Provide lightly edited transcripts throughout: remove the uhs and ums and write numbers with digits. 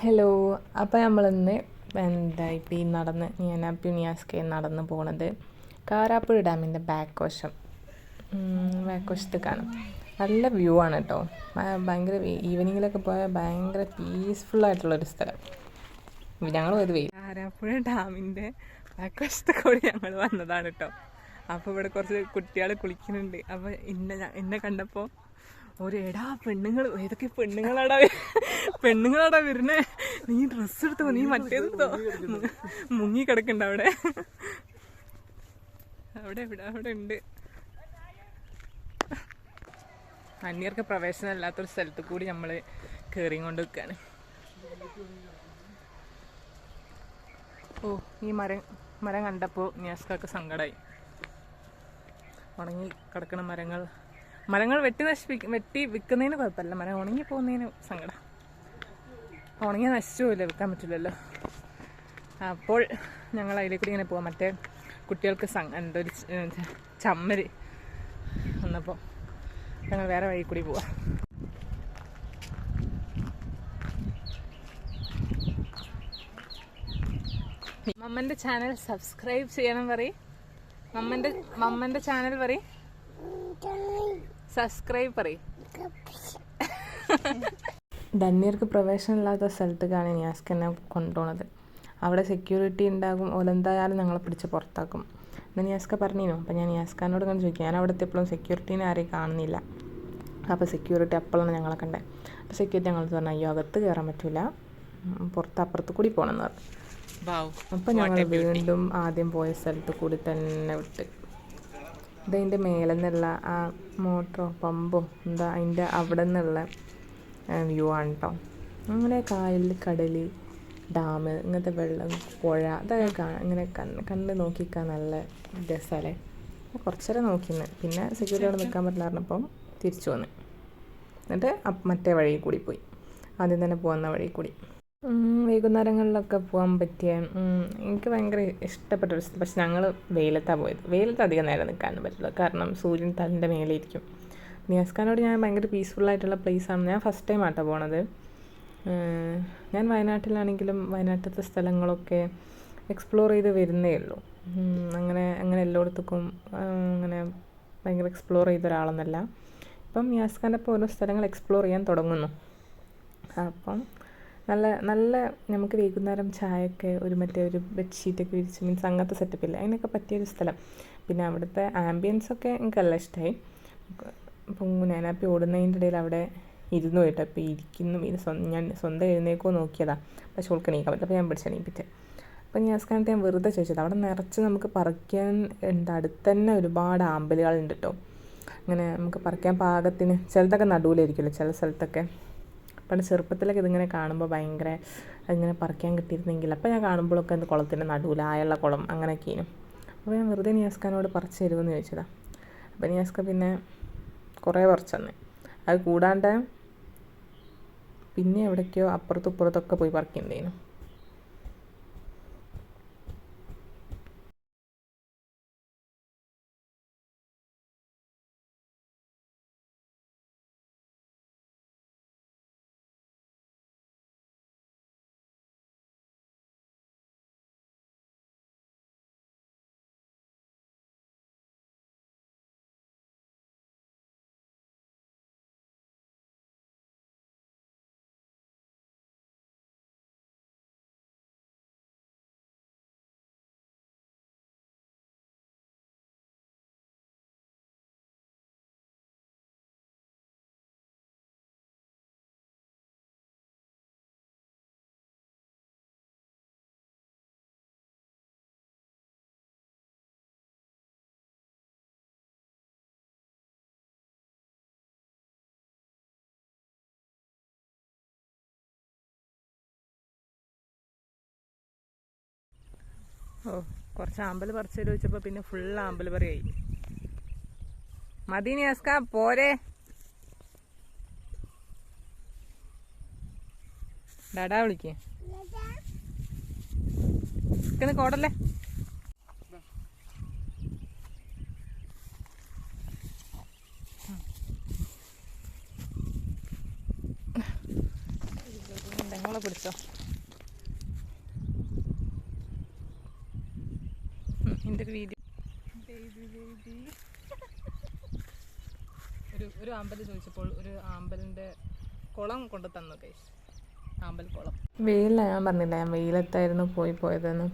Hello. അപ്പോൾ നമ്മളിന്ന് ഇപ്പം ഞാനപ്പം നിയാസ്കയും നടന്ന് പോണത് കാരാപ്പുഴ ഡാമിൻ്റെ ബാക്ക് വശത്ത് കാണും. നല്ല വ്യൂ ആണ് കേട്ടോ. ഭയങ്കര ഈവനിങ്ങിലൊക്കെ പോയാൽ ഭയങ്കര പീസ്ഫുള്ളായിട്ടുള്ളൊരു സ്ഥലം. ഞങ്ങൾ പോയത് കാരാപ്പുഴ ഡാമിൻ്റെ ബാക്ക് വശത്ത് കൂടി ഞങ്ങൾ വന്നതാണ് കേട്ടോ. അപ്പോൾ ഇവിടെ കുറച്ച് കുട്ടികൾ കുളിക്കുന്നുണ്ട്. അപ്പോൾ എന്നെ കണ്ടപ്പോൾ എടാ പെണ്ണുങ്ങൾ, ഏതൊക്കെ പെണ്ണുങ്ങളാടാ വരുന്നേ, നീ ഡ്രസ്സ് എടുത്തോ, നീ മറ്റേതെടുത്തോ, മുങ്ങി കിടക്കണ്ട അവിടെ അവിടെ ഉണ്ട്. അന്യർക്ക് പ്രവേശനം അല്ലാത്തൊരു സ്ഥലത്ത് കൂടി നമ്മൾ കയറിക്കൊണ്ട് നിൽക്കുകയാണ്. ഈ മരം കണ്ടപ്പോൾ നിയാസ്കക്ക് സങ്കടമായി. ഉണങ്ങി കിടക്കുന്ന മരങ്ങൾ വെട്ടി വിൽക്കുന്നതിന് കുഴപ്പമില്ല, മരം ഉണങ്ങി പോകുന്നതിന് സങ്കടം. ഉണങ്ങി നശിച്ചു പോയില്ല, വിൽക്കാൻ പറ്റില്ലല്ലോ. അപ്പോൾ ഞങ്ങൾ അതിലേക്കൂടി ഇങ്ങനെ പോവാം. മറ്റേ കുട്ടികൾക്ക് എന്തൊരു ചമ്മൽ വന്നപ്പോൾ ഞങ്ങൾ വേറെ വഴി കൂടി പോവാം. മമ്മൻ്റെ ചാനൽ സബ്സ്ക്രൈബ് ചെയ്യണം പറയും. മമ്മൻ്റെ ചാനൽ പറയും, സബ്സ്ക്രൈബ് പറയും. ധന്യർക്ക് പ്രവേശനമില്ലാത്ത സ്ഥലത്തേക്കാണ് നിയാസ്ക എന്നെ കൊണ്ടുപോണത്. അവിടെ സെക്യൂരിറ്റി ഉണ്ടാകും, ഓലെന്തായാലും ഞങ്ങളെ പിടിച്ച് പുറത്താക്കും എന്ന് നിയാസ്ക പറഞ്ഞിരുന്നു. അപ്പോൾ ഞാൻ നിയാസ്കാനോട് ഇങ്ങനെ ചോദിക്കും. ഞാൻ അവിടെ എത്തിയപ്പോഴും സെക്യൂരിറ്റീനെ ആരെയും കാണുന്നില്ല. അപ്പോൾ സെക്യൂരിറ്റി അപ്പോഴാണ് ഞങ്ങളെ കണ്ടത്. അപ്പോൾ സെക്യൂരിറ്റി ഞങ്ങൾ പറഞ്ഞു, അയ്യോ അകത്ത് കയറാൻ പറ്റില്ല, അപ്പുറത്ത് കൂടി പോകണമെന്ന് പറഞ്ഞു. അപ്പോൾ ഞങ്ങൾ വീണ്ടും ആദ്യം പോയ സ്ഥലത്ത് കൂടി തന്നെ വിട്ട്. ഇതതിൻ്റെ മേലെ നിന്നുള്ള ആ മോട്ടറോ പമ്പോ എന്താ അതിൻ്റെ അവിടെ നിന്നുള്ള വ്യൂ ആണ് കേട്ടോ. അങ്ങനെ കായൽ, കടൽ, ഡാം, ഇങ്ങനത്തെ വെള്ളം, പുഴ, അതൊക്കെ കാണാൻ ഇങ്ങനെ കണ്ട് നോക്കിക്കാൻ നല്ല രസമല്ലേ. കുറച്ചേരം നോക്കിന്ന്, പിന്നെ സെക്യൂരിറ്റി അവിടെ നിൽക്കാൻ പറ്റില്ല പറഞ്ഞപ്പം തിരിച്ചു വന്ന്. എന്നിട്ട് മറ്റേ വഴി കൂടി പോയി, ആദ്യം തന്നെ പോകുന്ന വഴി കൂടി. വൈകുന്നേരങ്ങളിലൊക്കെ പോകാൻ പറ്റിയ എനിക്ക് ഭയങ്കര ഇഷ്ടപ്പെട്ടൊരു സ്ഥലം. പക്ഷെ ഞങ്ങൾ വെയിലത്താണ് പോയത്. വെയിലത്ത് അധികം നേരം നിൽക്കാനൊന്നും പറ്റില്ല, കാരണം സൂര്യൻ തലിൻ്റെ മേലെ ഇരിക്കും. നിയാസ്കാനോട് ഞാൻ ഭയങ്കര പീസ്ഫുള്ളായിട്ടുള്ള പ്ലേസാണ്. ഞാൻ ഫസ്റ്റ് ടൈം ആട്ടോ പോണത്. ഞാൻ വയനാട്ടിലാണെങ്കിലും വയനാട്ടിലത്തെ സ്ഥലങ്ങളൊക്കെ എക്സ്പ്ലോർ ചെയ്ത് വരുന്നേ ഉള്ളൂ. അങ്ങനെ എല്ലായിടത്തേക്കും അങ്ങനെ ഭയങ്കര എക്സ്പ്ലോർ ചെയ്ത ഒരാളൊന്നുമല്ല. ഇപ്പം നിയാസ്കാൻ്റെ ഓരോ സ്ഥലങ്ങൾ എക്സ്പ്ലോർ ചെയ്യാൻ തുടങ്ങുന്നു. അപ്പം നല്ല നമുക്ക് വൈകുന്നേരം ചായയൊക്കെ ഒരു ബെഡ്ഷീറ്റൊക്കെ വിരിച്ച് മീൻസ് അങ്ങനത്തെ സെറ്റപ്പില്ല, അതിനൊക്കെ പറ്റിയൊരു സ്ഥലം. പിന്നെ അവിടുത്തെ ആംബിയൻസൊക്കെ എനിക്കെല്ലാം ഇഷ്ടമായി. അപ്പം ഞാനപ്പോൾ ഓടുന്നതിൻ്റെ ഇടയിൽ അവിടെ ഇരുന്ന് പോയിട്ട് അപ്പോൾ ഞാൻ സ്വന്തം എഴുന്നേക്കോ നോക്കിയതാണ്. പക്ഷെ ഓൾക്ക് എണീക്കാൻ പറ്റില്ല. അപ്പോൾ ഞാൻ പിടിച്ചെണീപ്പിച്ചത്. അപ്പോൾ നിയാസ്കാനത്ത് ഞാൻ വെറുതെ ചോദിച്ചത്, അവിടെ നിറച്ച് നമുക്ക് പറിക്കാൻ ഉണ്ട്. അടുത്ത് തന്നെ ഒരുപാട് ആമ്പലുകളുണ്ട് കേട്ടോ. അങ്ങനെ നമുക്ക് പറിക്കാൻ പാകത്തിന്. ചിലതൊക്കെ നടുവിലായിരിക്കുമല്ലോ ചില സ്ഥലത്തൊക്കെ. പണ്ട് ചെറുപ്പത്തിലൊക്കെ ഇതിങ്ങനെ കാണുമ്പോൾ ഭയങ്കര അതിങ്ങനെ പറിക്കാൻ കിട്ടിയിരുന്നെങ്കിൽ. അപ്പോൾ ഞാൻ കാണുമ്പോഴൊക്കെ എന്ത് കുളത്തിൻ്റെ നടുവിലായുള്ള കുളം അങ്ങനെയൊക്കെയും. അപ്പോൾ ഞാൻ വെറുതെ നിയാസ്കാനോട് പറിച്ച് തരുമെന്ന് ചോദിച്ചതാണ്. അപ്പോൾ നിയാസ്ക പിന്നെ കുറേ പറിച്ചു തന്നെ. അത് കൂടാണ്ട് പിന്നെ എവിടേക്കോ അപ്പുറത്തൊക്കെ പോയി പറിക്കണ്ടേനു. കുറച്ച് ആമ്പൽ പറിച്ചു തരുമോ ചോദിച്ചപ്പോൾ പിന്നെ ഫുൾ ആമ്പൽ പറയായി. മതി നിയാസ്ക പോരെ, ഡാഡാ വിളിക്കേ കോടല്ലേ. ഞങ്ങൾ എന്നാൽ പിടിച്ചോ. എൻ്റെ ഒരു വീഡിയോ ഒരു ആമ്പൽ ചോദിച്ചപ്പോൾ ഒരു ആമ്പലിൻ്റെ കുളം കൊണ്ട് തന്നു ഗൈസ്. ആമ്പൽ കുളം. വെയിലില്ല, ഞാൻ പറഞ്ഞില്ല ഞാൻ വെയിലത്തായിരുന്നു പോയതെന്ന്.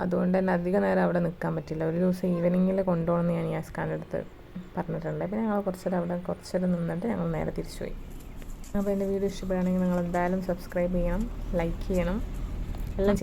അതുകൊണ്ട് തന്നെ അധിക നേരം അവിടെ നിൽക്കാൻ പറ്റില്ല. ഒരു ദിവസം ഈവനിങ്ങിൽ കൊണ്ടുപോകണമെന്ന് ഞാൻ യാസ്കാൻ്റെ അടുത്ത് പറഞ്ഞിട്ടുണ്ട്. പിന്നെ ഞങ്ങൾ കുറച്ചേരം നിന്നിട്ട് ഞങ്ങൾ നേരെ തിരിച്ചു പോയി. അപ്പോൾ എൻ്റെ വീഡിയോ ഇഷ്ടപ്പെടുകയാണെങ്കിൽ നിങ്ങൾ എന്തായാലും സബ്സ്ക്രൈബ് ചെയ്യണം, ലൈക്ക് ചെയ്യണം, എല്ലാം